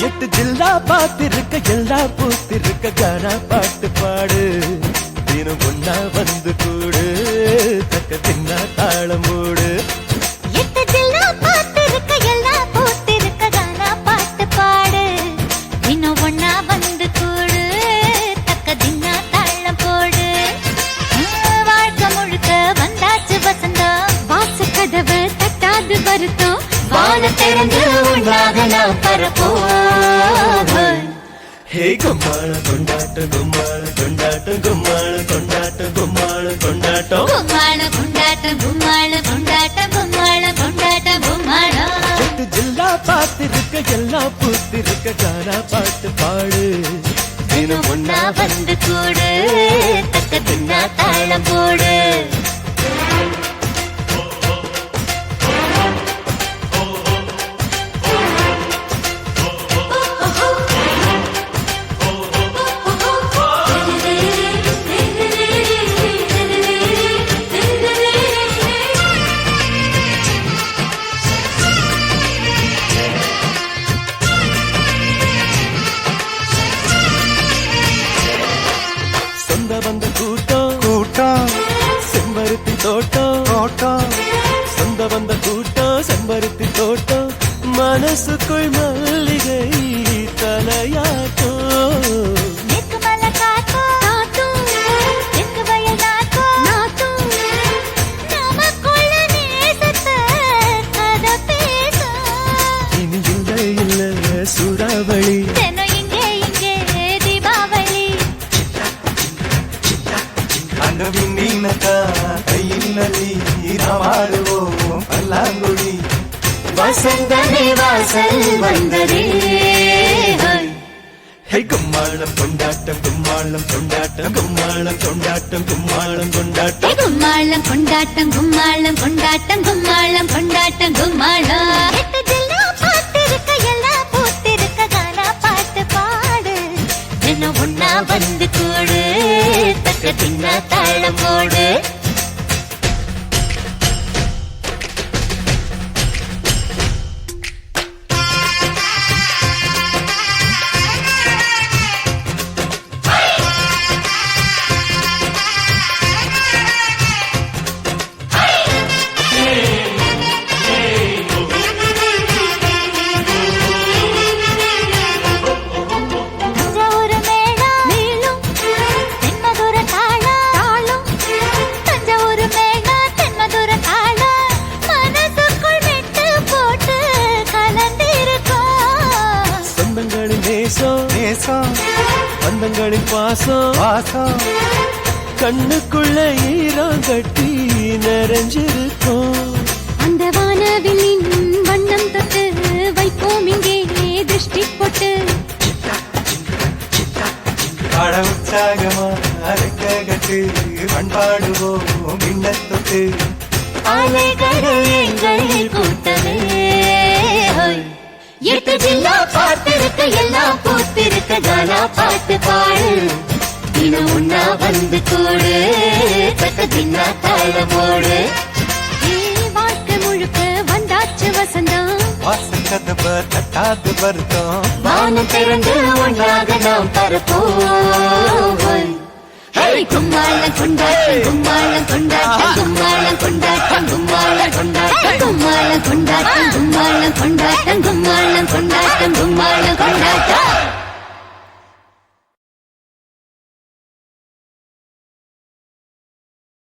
எட்டு ஜில்லா பாத்திருக்க எல்லா பூத்திருக்க கானா பாட்டு பாடு தினம் ஒன்னா வந்து கூடு தக்க தின்னா தாளம் போடு எட்டு ஜில்லா பாத்திருக்க எல்லா பூத்திருக்க கானா பாட்டு பாடு தினம் ஒன்னா வந்து கூடு தக்க தின்னா தாளம் போடு வாழ்க்கை முழுக்க வந்தாச்சு வசந்தம் வாச கதவை தட்டாது வருத்தம் வான திறந்து உண்டாக நாம் பரப்போம் ஹே கும்மாள கொண்டாட்டம் கும்மாள கொண்டாட்டம் கும்மாள கொண்டாட்டம் கும்மாள கொண்டாட்டம் கும்மாள கொண்டாட்டம் கும்மாள கொண்டாட்டம் கும்மாள கொண்டாட்டம் கும்மாளம் எட்டு ஜில்லா பாத்திருக்க எல்லா பூத்திருக்க கானா பாட்டு பாடு தினம் ஒன்னா வந்து கூடு தக்க தின்னா தாளம் போடு வந்த கூட்டம் கூட்டம் செம்பருத்தி தோட்டம் தோட்டம் சொந்த வந்த கூட்டம் செம்பருத்தி தோட்டம் மனசுக்குள் மல்லிகை தலையாட்டம் இனி இல்லை இல்லை சூறாவளி பல்லாங்குழி வசந்தனே வாசல் வந்ததே கும்மாளம் கொண்டாட்டம் கும்மாளம் கொண்டாட்டம் கும்மாளம் கொண்டாட்டம் கும்மாளம் கொண்டாட்டம் கும்மாளம் கொண்டாட்டம் கும்மாளம் கொண்டாட்டம் கும்மாளம் கொண்டாட்டம் கும்மாளம் எட்டு ஜில்லா பாத்திருக்க எல்லா பூத்திருக்க கானா பாட்டு பாடு தினம் ஒன்னா வந்து கூடு தக்க தின்னா தாளம் போடு பந்தங்களின் பாசம் பாசம் கண்ணுக்குள்ள ஈரம் கட்டி நிறைஞ்சிருக்கும் அந்த வானவில்லின் வண்ணம் தொட்டு வைப்போம் இங்கே திருஷ்டி போட்டு பட உற்சாகமா கட்டு பண்பாடுவோம் மின்னத்தொட்டு அலைகள் எங்கள் கூட்டமே எட்டு ஜில்லா பாத்திருக்க எல்லாம் பூத்திருக்க கானா பாட்டு பாடு தினம் ஒன்னா வந்து கூடு தக்க தின்னா தாளமோடு வாழ்க்கை முழுக்க வந்தாச்சு வசந்தம் வாசக்கதவை தட்டாது வருத்தம் வானம் திறந்து ஒன்றாக நாம் பரப்போம் கும்மாளம் கொண்டாட்டம் கும்மாளம் கொண்டாட்டம் கும்மாளம் கொண்டாட்டம் கும்மாளம் கொண்டாட்டம் கும்மாளம் கொண்டாட்டம் கும்மாளம் கொண்டாட்டம்